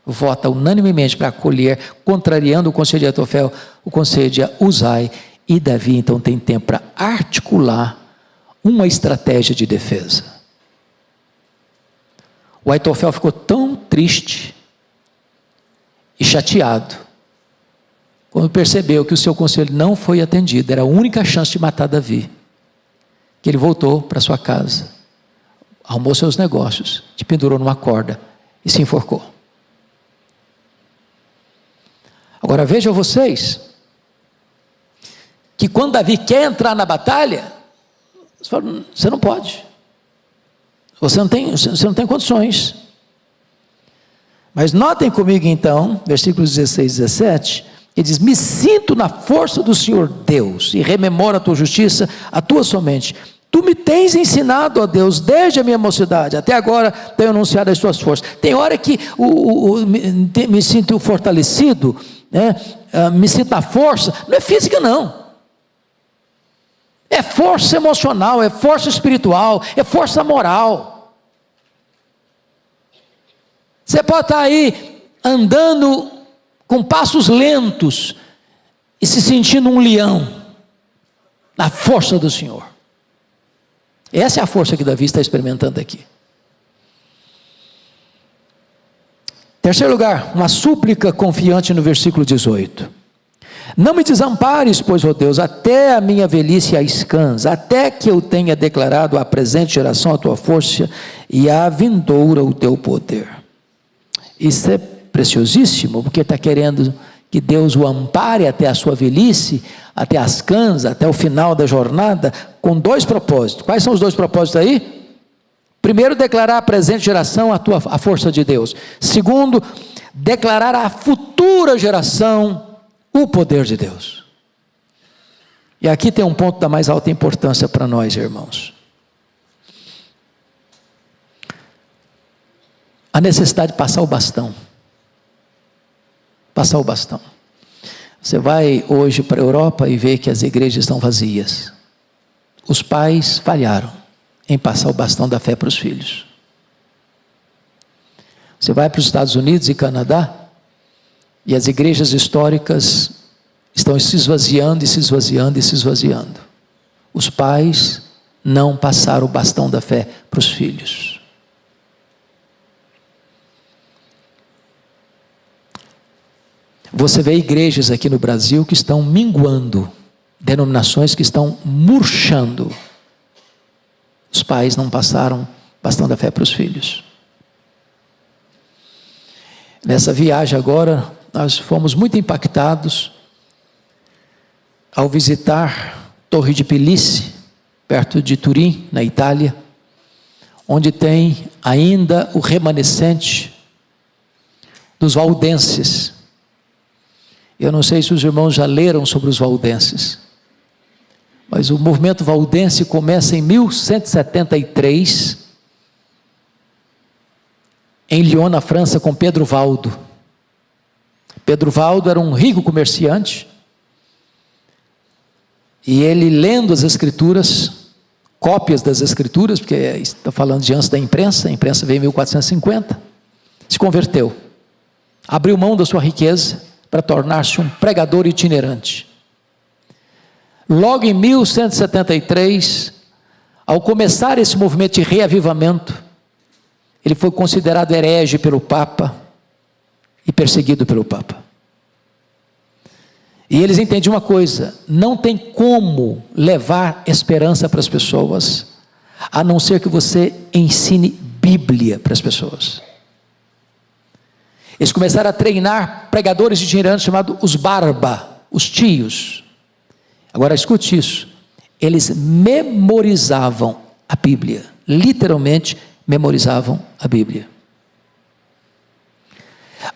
vota unanimemente para acolher, contrariando o conselho de Aitofel, o conselho de Uzai. E Davi então tem tempo para articular uma estratégia de defesa. O Aitofel ficou tão triste e chateado quando percebeu que o seu conselho não foi atendido, era a única chance de matar Davi, que ele voltou para sua casa, arrumou seus negócios, se pendurou numa corda e se enforcou. Agora vejam vocês, que quando Davi quer entrar na batalha, você não pode, você não tem condições. Mas notem comigo então, versículos 16 e 17, ele diz: me sinto na força do Senhor Deus, e rememoro a tua justiça, a tua somente. Tu me tens ensinado, ó Deus, desde a minha mocidade, até agora tenho anunciado as tuas forças. Tem hora que me sinto fortalecido, né? Me sinto na força, não é física não. É força emocional, é força espiritual, é força moral. Você pode estar aí andando com passos lentos e se sentindo um leão na força do Senhor. Essa é a força que Davi está experimentando aqui. Terceiro lugar, uma súplica confiante no versículo 18. Não me desampares, pois, ó Deus, até a minha velhice às cãs, até que eu tenha declarado à presente geração a tua força e à vindoura o teu poder. Isso é preciosíssimo, porque está querendo que Deus o ampare até a sua velhice, até as cãs, até o final da jornada, com dois propósitos. Quais são os dois propósitos aí? Primeiro, declarar à presente geração a força de Deus. Segundo, declarar à futura geração o poder de Deus. E aqui tem um ponto da mais alta importância para nós, irmãos. A necessidade de passar o bastão. Passar o bastão. Você vai hoje para a Europa e vê que as igrejas estão vazias. Os pais falharam em passar o bastão da fé para os filhos. Você vai para os Estados Unidos e Canadá e as igrejas históricas estão se esvaziando e se esvaziando e se esvaziando. Os pais não passaram o bastão da fé para os filhos. Você vê igrejas aqui no Brasil que estão minguando, denominações que estão murchando. Os pais não passaram o bastão da fé para os filhos. Nessa viagem agora, nós fomos muito impactados ao visitar Torre de Pelice, perto de Turim, na Itália, onde tem ainda o remanescente dos valdenses. Eu não sei se os irmãos já leram sobre os valdenses, mas o movimento valdense começa em 1173, em Lyon, na França, com Pedro Valdo. Pedro Valdo era um rico comerciante, e ele, lendo as Escrituras, cópias das Escrituras, porque está falando de antes da imprensa, a imprensa veio em 1450, se converteu, abriu mão da sua riqueza para tornar-se um pregador itinerante. Logo em 1173, ao começar esse movimento de reavivamento, ele foi considerado herege pelo Papa e perseguido pelo Papa. E eles entendiam uma coisa: não tem como levar esperança para as pessoas, a não ser que você ensine Bíblia para as pessoas. Eles começaram a treinar pregadores itinerantes chamados os barba, os tios. Agora escute isso: eles memorizavam a Bíblia, literalmente memorizavam a Bíblia.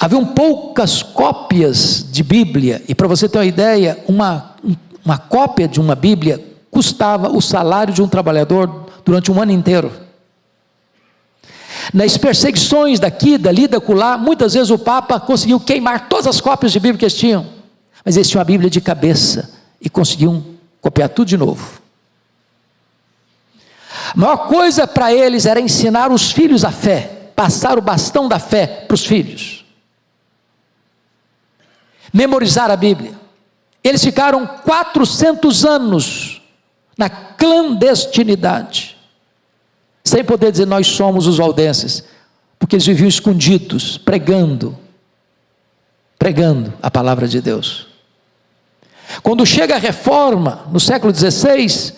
Haviam poucas cópias de Bíblia, e para você ter uma ideia, uma cópia de uma Bíblia custava o salário de um trabalhador durante um ano inteiro. Nas perseguições daqui, dali, da acolá, muitas vezes o Papa conseguiu queimar todas as cópias de Bíblia que eles tinham, mas eles tinham a Bíblia de cabeça, e conseguiam copiar tudo de novo. A maior coisa para eles era ensinar os filhos a fé, passar o bastão da fé para os filhos. Memorizar a Bíblia. Eles ficaram 400 anos na clandestinidade, sem poder dizer nós somos os valdenses, porque eles viviam escondidos, pregando a palavra de Deus. Quando chega a reforma, no século XVI,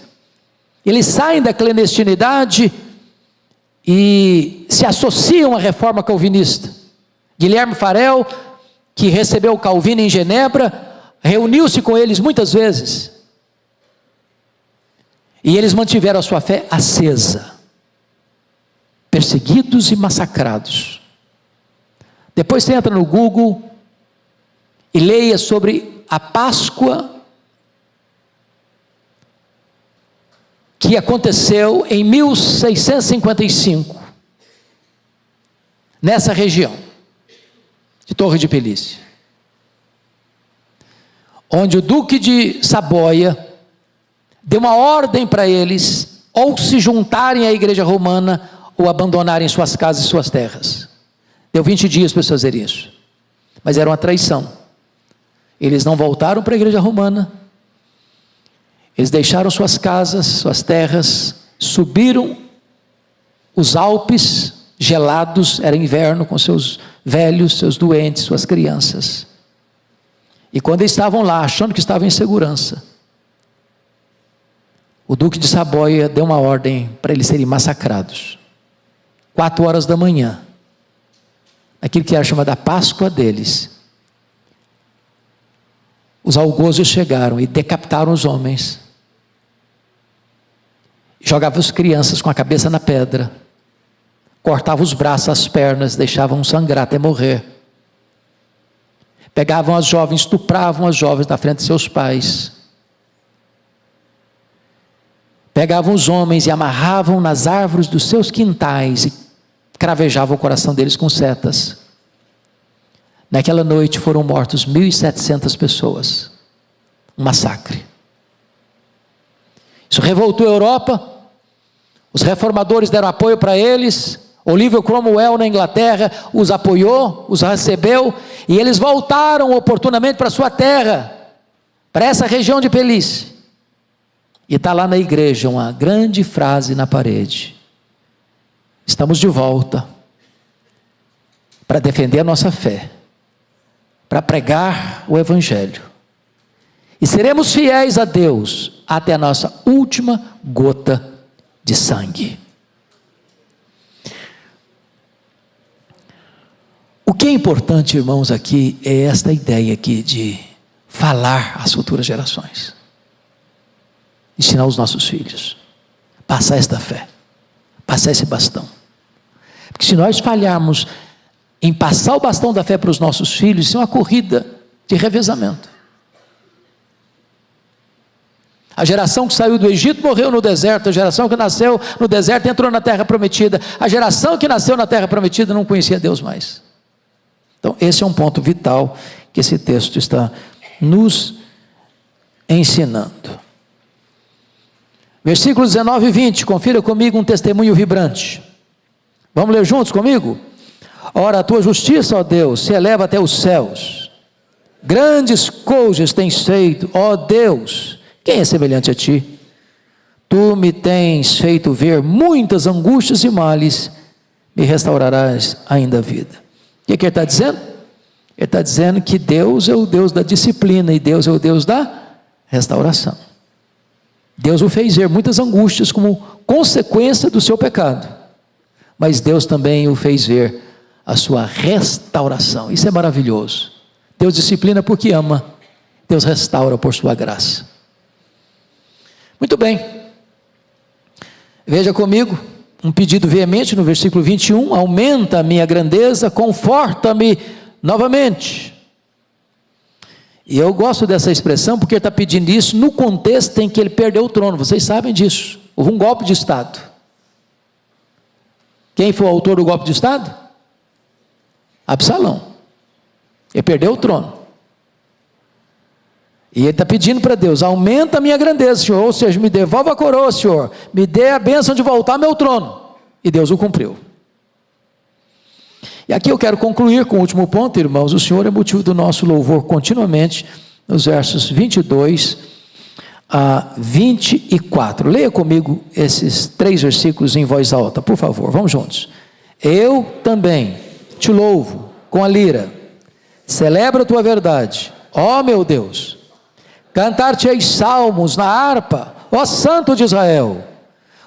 eles saem da clandestinidade e se associam à reforma calvinista. Guilherme Farel, que recebeu Calvino em Genebra, reuniu-se com eles muitas vezes, e eles mantiveram a sua fé acesa, perseguidos e massacrados. Depois você entra no Google e leia sobre a Páscoa que aconteceu em 1655, nessa região de Torre de Pelícia, onde o Duque de Saboia deu uma ordem para eles, ou se juntarem à igreja romana, ou abandonarem suas casas e suas terras. Deu 20 dias para eles fazerem isso, mas era uma traição. Eles não voltaram para a igreja romana, eles deixaram suas casas, suas terras, subiram os Alpes gelados, era inverno, com seus velhos, seus doentes, suas crianças. E quando eles estavam lá, achando que estavam em segurança, o Duque de Saboia deu uma ordem para eles serem massacrados. 4 horas da manhã, naquilo que era chamada a Páscoa deles, os algozes chegaram e decapitaram os homens, jogavam as crianças com a cabeça na pedra, cortavam os braços, as pernas, deixavam sangrar até morrer, pegavam as jovens, estupravam as jovens na frente de seus pais, pegavam os homens e amarravam nas árvores dos seus quintais e cravejavam o coração deles com setas. Naquela noite foram mortos 1.700 pessoas, um massacre. Isso revoltou a Europa, os reformadores deram apoio para eles, Oliver Cromwell na Inglaterra os apoiou, os recebeu, e eles voltaram oportunamente para sua terra, para essa região de Pelícia. E está lá na igreja uma grande frase na parede: estamos de volta para defender a nossa fé, para pregar o Evangelho, e seremos fiéis a Deus até a nossa última gota de sangue. O que é importante, irmãos, aqui é esta ideia aqui de falar às futuras gerações, ensinar os nossos filhos, passar esta fé, passar esse bastão. Porque se nós falharmos em passar o bastão da fé para os nossos filhos, isso é uma corrida de revezamento. A geração que saiu do Egito morreu no deserto, a geração que nasceu no deserto entrou na terra prometida, a geração que nasceu na terra prometida não conhecia Deus mais. Então esse é um ponto vital que esse texto está nos ensinando. Versículos 19 e 20, confira comigo um testemunho vibrante. Vamos ler juntos comigo? Ora, a tua justiça, ó Deus, se eleva até os céus. Grandes coisas tens feito, ó Deus. Quem é semelhante a ti? Tu me tens feito ver muitas angústias e males, me restaurarás ainda a vida. O que ele está dizendo? Ele está dizendo que Deus é o Deus da disciplina e Deus é o Deus da restauração. Deus o fez ver muitas angústias como consequência do seu pecado, mas Deus também o fez ver a sua restauração. Isso é maravilhoso. Deus disciplina porque ama, Deus restaura por sua graça. Muito bem, veja comigo um pedido veemente no versículo 21, aumenta a minha grandeza, conforta-me novamente. E eu gosto dessa expressão porque ele está pedindo isso no contexto em que ele perdeu o trono. Vocês sabem disso, houve um golpe de Estado. Quem foi o autor do golpe de Estado? Absalão. Ele perdeu o trono. E ele está pedindo para Deus, aumenta a minha grandeza, Senhor, ou seja, me devolva a coroa, Senhor, me dê a bênção de voltar ao meu trono. E Deus o cumpriu. E aqui eu quero concluir com o último ponto, irmãos. O Senhor é motivo do nosso louvor continuamente, nos versos 22 a 24. Leia comigo esses 3 versículos em voz alta, por favor, vamos juntos. Eu também te louvo com a lira, celebro a tua verdade, ó meu Deus. Cantar-te-ei salmos na harpa, ó Santo de Israel.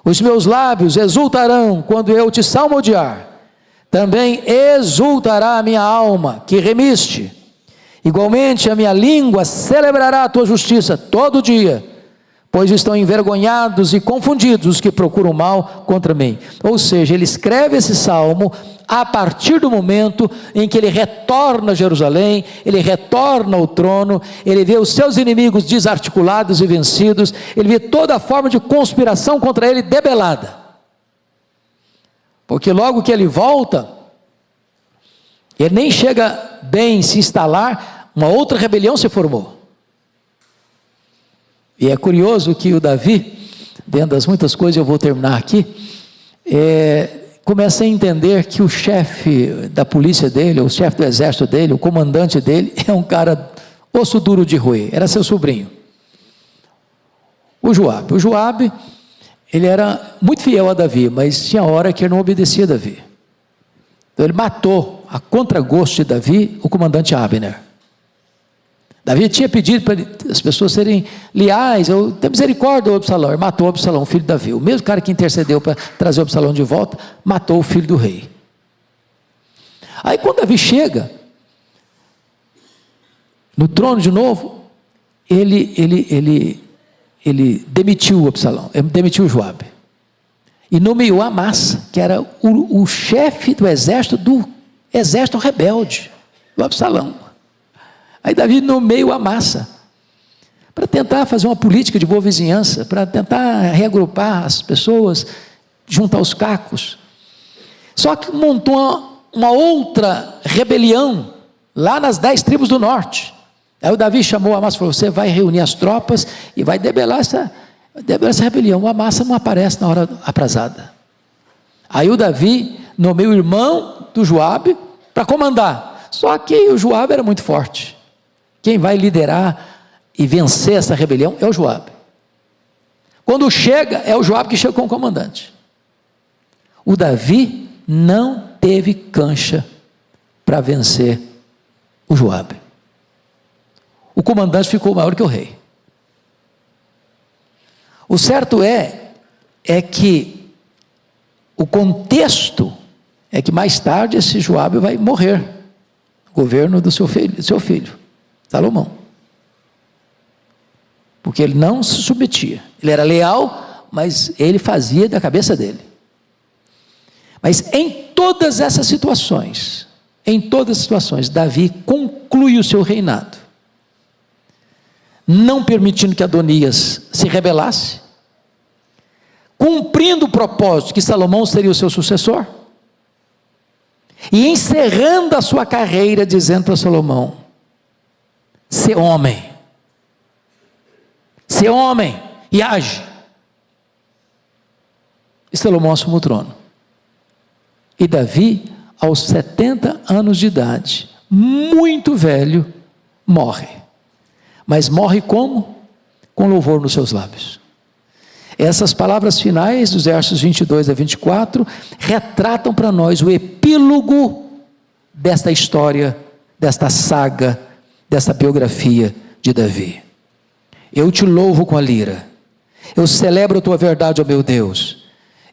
Os meus lábios exultarão quando eu te salmodiar. Também exultará a minha alma, que remiste. Igualmente a minha língua celebrará a tua justiça todo dia, pois estão envergonhados e confundidos os que procuram mal contra mim. Ou seja, ele escreve esse salmo a partir do momento em que ele retorna a Jerusalém, ele retorna ao trono, ele vê os seus inimigos desarticulados e vencidos, ele vê toda a forma de conspiração contra ele debelada. Porque logo que ele volta, ele nem chega bem se instalar, uma outra rebelião se formou. E é curioso que o Davi, dentro das muitas coisas, eu vou terminar aqui, começa a entender que o chefe da polícia dele, o chefe do exército dele, o comandante dele, é um cara osso duro de roer, era seu sobrinho, o Joabe. O Joabe, ele era muito fiel a Davi, mas tinha hora que ele não obedecia a Davi. Então ele matou, a contragosto de Davi, o comandante Abner. Davi tinha pedido para as pessoas serem leais, ter misericórdia do Absalão. Ele matou o Absalão, o filho de Davi. O mesmo cara que intercedeu para trazer o Absalão de volta, matou o filho do rei. Aí quando Davi chega no trono de novo, ele demitiu o Absalão, demitiu o Joabe. E nomeou Amasa, que era o chefe do exército rebelde, do Absalão. Aí Davi nomeia o Amasa, para tentar fazer uma política de boa vizinhança, para tentar reagrupar as pessoas, juntar os cacos. Só que montou uma outra rebelião, lá nas 10 tribos do norte. Aí o Davi chamou o Amasa e falou, você vai reunir as tropas e vai debelar essa rebelião. O Amasa não aparece na hora aprazada. Aí o Davi nomeia o irmão do Joabe para comandar. Só que o Joabe era muito forte. Quem vai liderar e vencer essa rebelião é o Joabe. Quando chega, é o Joabe que chega com o comandante. O Davi não teve cancha para vencer o Joabe. O comandante ficou maior que o rei. O certo é que o contexto é que mais tarde esse Joabe vai morrer no governo do seu filho, Salomão. Porque ele não se submetia. Ele era leal, mas ele fazia da cabeça dele. Mas em todas essas situações, Davi conclui o seu reinado. não permitindo que Adonias se rebelasse, cumprindo o propósito que Salomão seria o seu sucessor, e encerrando a sua carreira, dizendo para Salomão: ser homem e age. E Salomão assume o trono. E Davi, aos 70 anos de idade, muito velho, morre. Mas morre como? Com louvor nos seus lábios. Essas palavras finais, dos versos 22 a 24, retratam para nós o epílogo desta história, desta saga, desta biografia de Davi. Eu te louvo com a lira, eu celebro a tua verdade, ó meu Deus.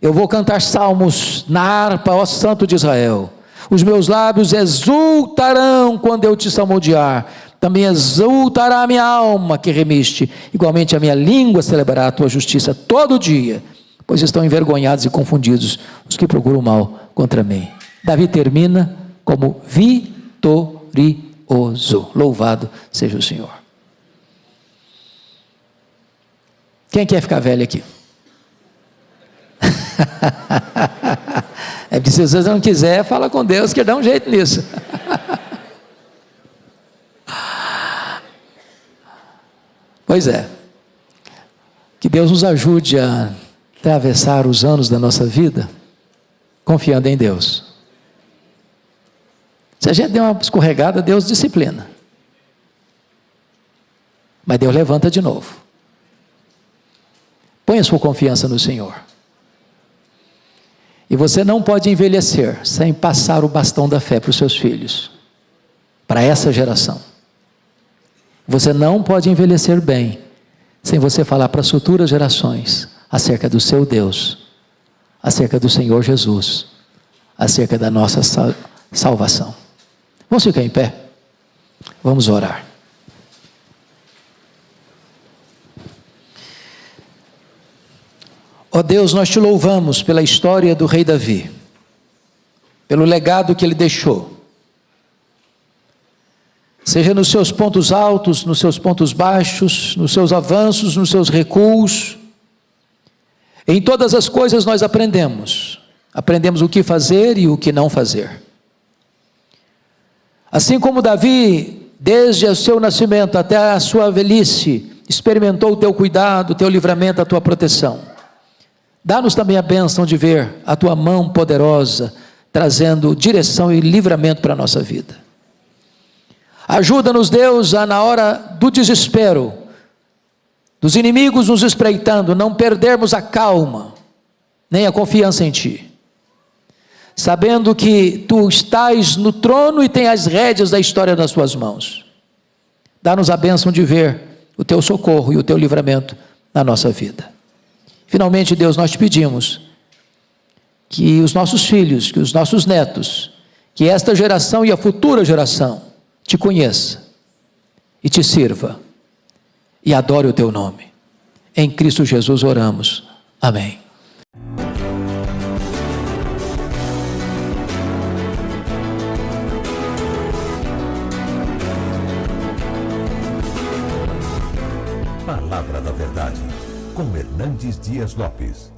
Eu vou cantar salmos na harpa, ó Santo de Israel. Os meus lábios exultarão quando eu te salmodiar. Também exultará a minha alma que remiste. Igualmente a minha língua celebrará a tua justiça todo dia, pois estão envergonhados e confundidos os que procuram mal contra mim. Davi termina como vitorioso. Louvado seja o Senhor. Quem quer ficar velho aqui? É porque se você não quiser, fala com Deus que dá um jeito nisso. Pois é, que Deus nos ajude a atravessar os anos da nossa vida confiando em Deus. Se a gente der uma escorregada, Deus disciplina, mas Deus levanta de novo. Põe a sua confiança no Senhor. E você não pode envelhecer sem passar o bastão da fé para os seus filhos, para essa geração. Você não pode envelhecer bem sem você falar para as futuras gerações acerca do seu Deus, acerca do Senhor Jesus, acerca da nossa salvação. Vamos ficar em pé? Vamos orar. Ó Deus, nós te louvamos pela história do rei Davi, pelo legado que ele deixou, seja nos seus pontos altos, nos seus pontos baixos, nos seus avanços, nos seus recuos. Em todas as coisas nós aprendemos o que fazer e o que não fazer. Assim como Davi, desde o seu nascimento até a sua velhice, experimentou o teu cuidado, o teu livramento, a tua proteção. Dá-nos também a bênção de ver a tua mão poderosa, trazendo direção e livramento para a nossa vida. Ajuda-nos, Deus, a na hora do desespero, dos inimigos nos espreitando, não perdermos a calma, nem a confiança em Ti. Sabendo que Tu estás no trono e tem as rédeas da história nas Tuas mãos. Dá-nos a bênção de ver o Teu socorro e o Teu livramento na nossa vida. Finalmente, Deus, nós te pedimos que os nossos filhos, que os nossos netos, que esta geração e a futura geração te conheça e te sirva e adore o teu nome. Em Cristo Jesus oramos. Amém. Palavra da Verdade, com Hernandes Dias Lopes.